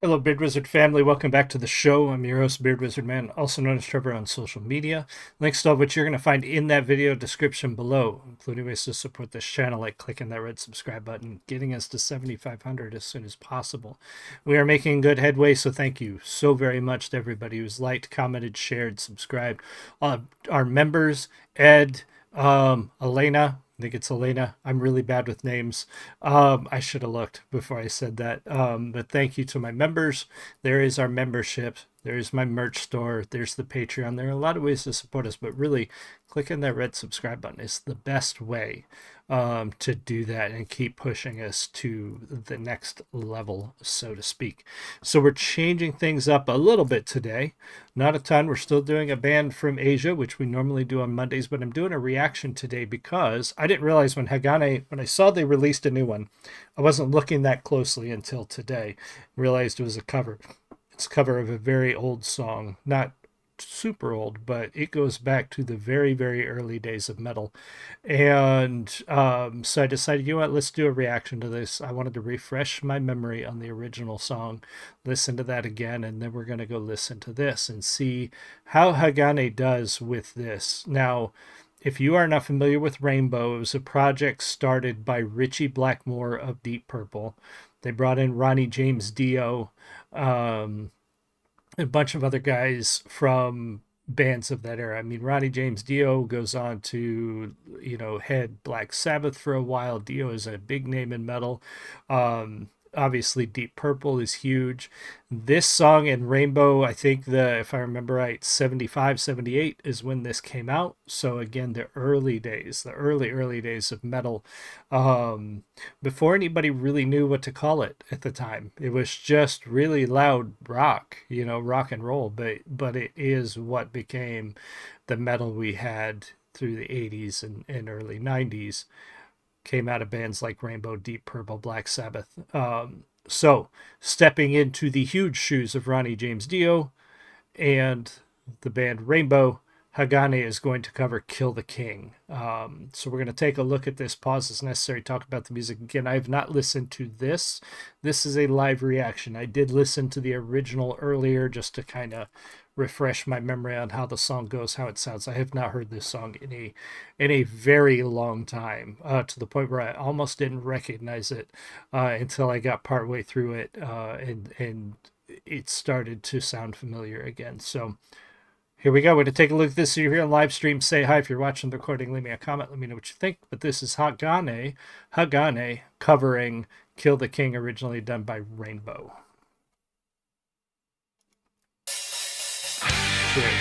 Hello, Beard Wizard family. Welcome back to the show. I'm your host, Beard Wizard Man, also known as Trevor on social media. Links to all what you're going to find in that video description below, including ways to support this channel, like clicking that red subscribe button, getting us to 7,500 as soon as possible. We are making good headway, so thank you so very much to everybody who's liked, commented, shared, subscribed. Our members, Ed, Elena. I think it's Elena. I'm really bad with names. I should have looked before I said that. But thank you to my members. There is our membership. There's my merch store. There's the Patreon. There are a lot of ways to support us, but really clicking that red subscribe button is the best way to do that and keep pushing us to the next level, so to speak. So we're changing things up a little bit today. Not a ton. We're still doing a band from Asia, which we normally do on Mondays, but I'm doing a reaction today because I didn't realize when I saw they released a new one, I wasn't looking that closely until today. Realized it was a cover. It's a cover of a very old song, not super old, but it goes back to the very, very early days of metal. And so I decided, you know what, let's do a reaction to this. I wanted to refresh my memory on the original song, listen to that again, and then we're going to go listen to this and see how Hagane does with this. Now, if you are not familiar with Rainbow, it was a project started by Richie Blackmore of Deep Purple. They brought in Ronnie James Dio, a bunch of other guys from bands of that era. I mean, Ronnie James Dio goes on to, head Black Sabbath for a while. Dio is a big name in metal. Obviously, Deep Purple is huge. This song in Rainbow, I think if I remember right, 75, 78 is when this came out. So again, the early days, the early days of metal, before anybody really knew what to call it at the time. It was just really loud rock, rock and roll, but it is what became the metal we had through the 80s and early 90s. Came out of bands like Rainbow, Deep Purple, Black Sabbath. So stepping into the huge shoes of Ronnie James Dio and the band Rainbow, Hagane is going to cover Kill the King. So we're going to take a look at this, pause as necessary, talk about the music. Again, I have not listened to this. This is a live reaction. I did listen to the original earlier just to kind of refresh my memory on how the song goes, how it sounds. I have not heard this song in a very long time, to the point where I almost didn't recognize it until I got partway through it, and it started to sound familiar again. So here we go. We're going to take a look at this. If you're here on live stream, say hi. If you're watching the recording, leave me a comment. Let me know what you think. But this is Hagane covering Kill the King, originally done by Rainbow. Cheers.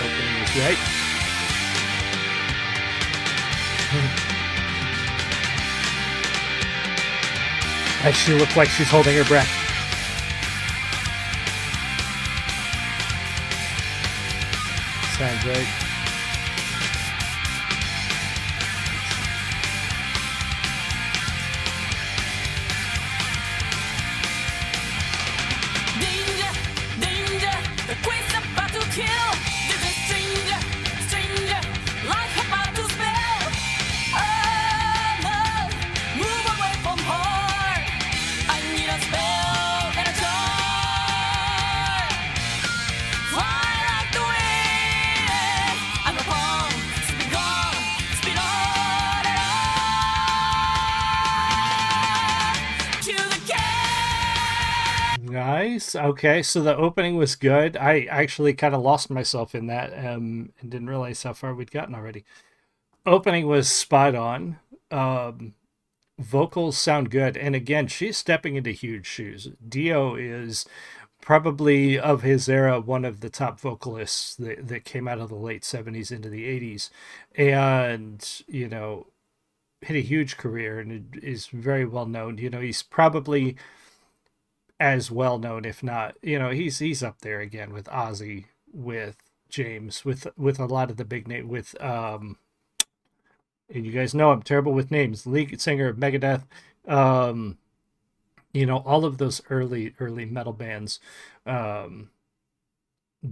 Opening is right. She looks like she's holding her breath. Sounds right. Nice. Okay, so the opening was good. I actually kind of lost myself in that and didn't realize how far we'd gotten already. Opening was spot on. Vocals sound good. And again, she's stepping into huge shoes. Dio is probably, of his era, one of the top vocalists that came out of the late 70s into the 80s. And, hit a huge career and is very well known. He's probably as well known, if not, he's up there again with Ozzy, with James, with a lot of the big name, with and you guys know I'm terrible with names, lead singer of Megadeth, all of those early metal bands,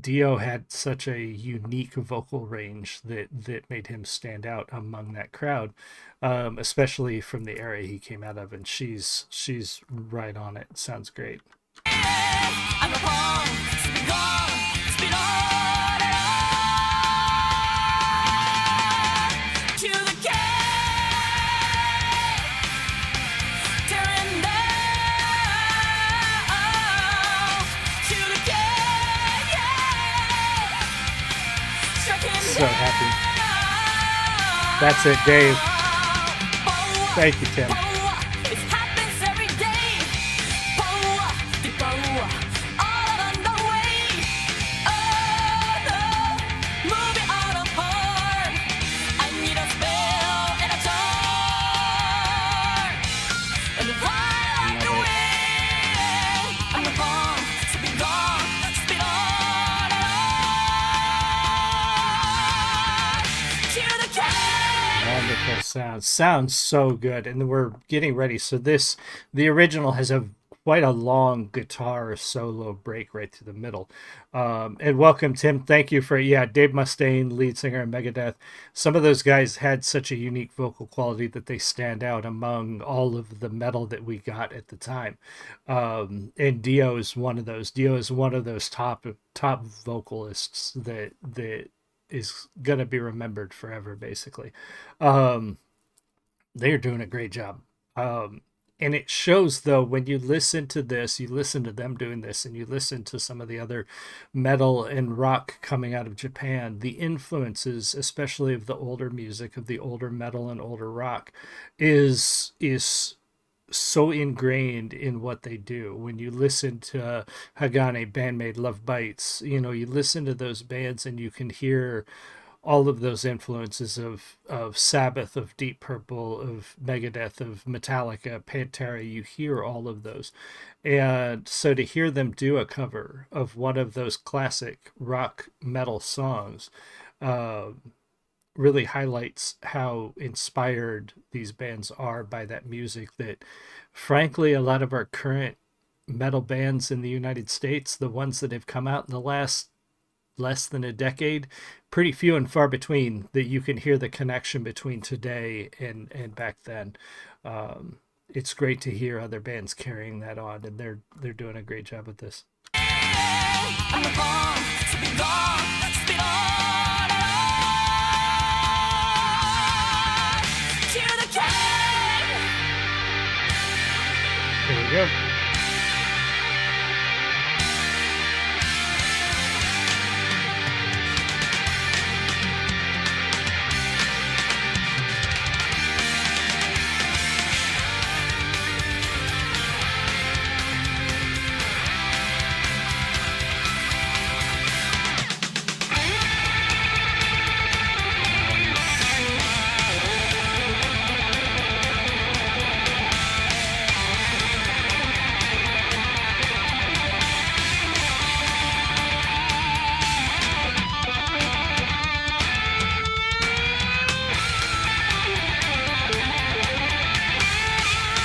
Dio had such a unique vocal range that made him stand out among that crowd, especially from the era he came out of. And she's right on it. Sounds great. So happy. That's it, Dave. Thank you, Tim. Wonderful sounds so good, and we're getting ready. So the original has a quite a long guitar solo break right through the middle. And welcome, Tim. Thank you for Dave Mustaine, lead singer of Megadeth. Some of those guys had such a unique vocal quality that they stand out among all of the metal that we got at the time. And Dio is one of those. Dio is one of those top vocalists that is gonna be remembered forever, basically. They're doing a great job. And it shows, though, when you listen to this, you listen to them doing this, and you listen to some of the other metal and rock coming out of Japan, the influences, especially of the older music, of the older metal and older rock, is so ingrained in what they do. When you listen to Hagane, Bandmade, Love Bites, you listen to those bands and you can hear all of those influences of Sabbath, of Deep Purple, of Megadeth, of Metallica, Pantera. You hear all of those. And so to hear them do a cover of one of those classic rock metal songs really highlights how inspired these bands are by that music that, frankly, a lot of our current metal bands in the United States, the ones that have come out in the last less than a decade, pretty few and far between that you can hear the connection between today and back then. It's great to hear other bands carrying that on, and they're doing a great job with this. Here we go.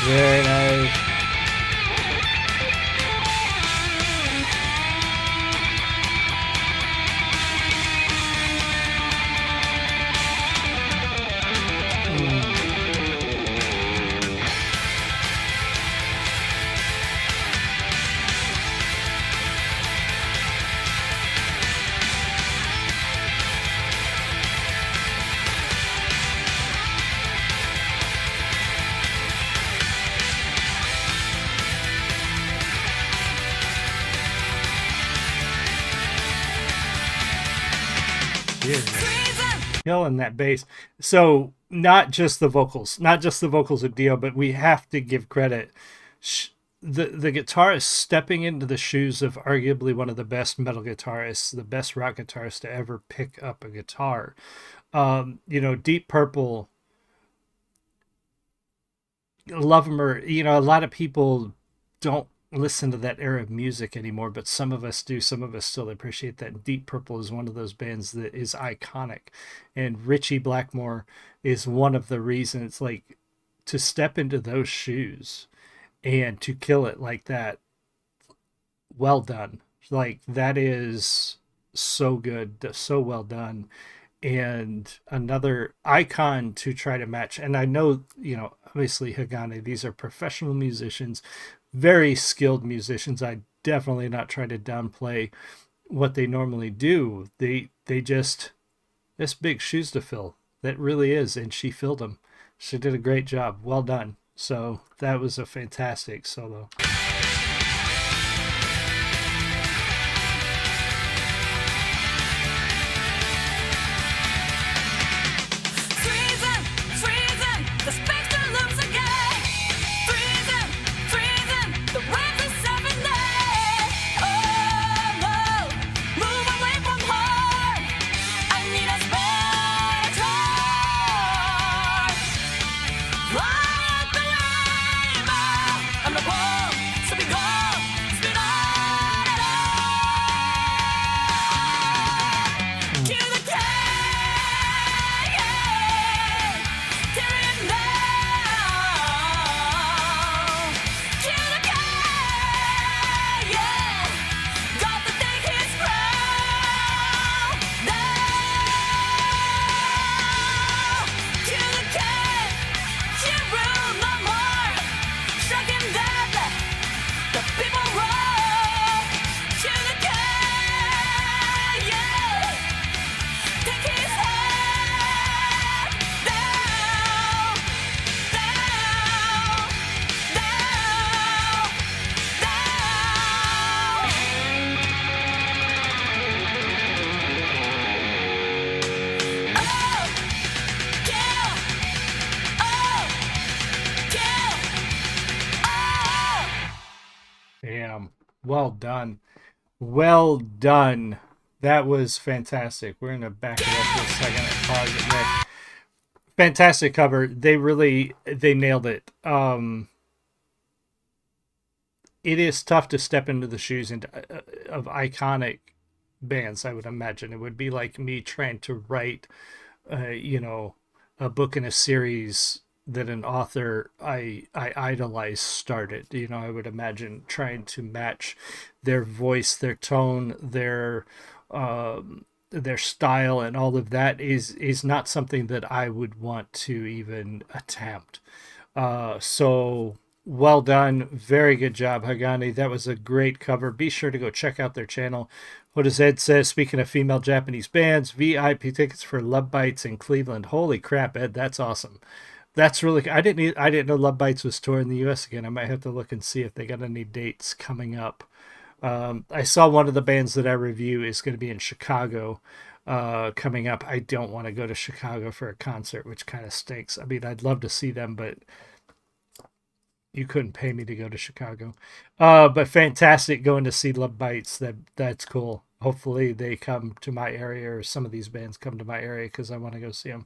Very nice. Killing that bass. So not just the vocals of Dio, but we have to give credit. The guitarist stepping into the shoes of arguably one of the best metal guitarists, the best rock guitarist to ever pick up a guitar. Deep Purple, love them or, a lot of people don't listen to that era of music anymore, but some of us do. Some of us still appreciate that. Deep Purple is one of those bands that is iconic, and Ritchie Blackmore is one of the reasons. Like, to step into those shoes and to kill it like that, well done. Like, that is so good, so well done, and another icon to try to match. And I know, obviously Hagane, these are professional musicians, very skilled musicians. I definitely not try to downplay what they normally do. They just, this big shoes to fill. That really is, and she filled them. She did a great job. Well done. So that was a fantastic solo. Damn. Well done. Well done. That was fantastic. We're going to back it up for a second and pause it there. Fantastic cover. They nailed it. It is tough to step into the shoes of iconic bands, I would imagine. It would be like me trying to write, a book in a series that an author I idolize started. I would imagine trying to match their voice, their tone, their style, and all of that is not something that I would want to even attempt. So well done, very good job, Hagane. That was a great cover. Be sure to go check out their channel. What does Ed say? Speaking of female Japanese bands, VIP tickets for Love Bites in Cleveland. Holy crap, Ed, that's awesome. That's really. I didn't know Love Bites was touring in the U.S. again. I might have to look and see if they got any dates coming up. I saw one of the bands that I review is going to be in Chicago coming up. I don't want to go to Chicago for a concert, which kind of stinks. I mean, I'd love to see them, but you couldn't pay me to go to Chicago. But fantastic going to see Love Bites. That's cool. Hopefully they come to my area, or some of these bands come to my area, because I want to go see them.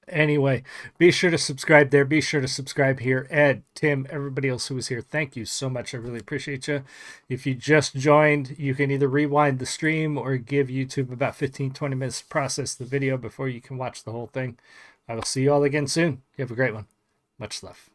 Anyway, be sure to subscribe there. Be sure to subscribe here. Ed, Tim, everybody else who was here, thank you so much. I really appreciate you. If you just joined, you can either rewind the stream or give YouTube about 15-20 minutes to process the video before you can watch the whole thing. I will see you all again soon. You have a great one. Much love.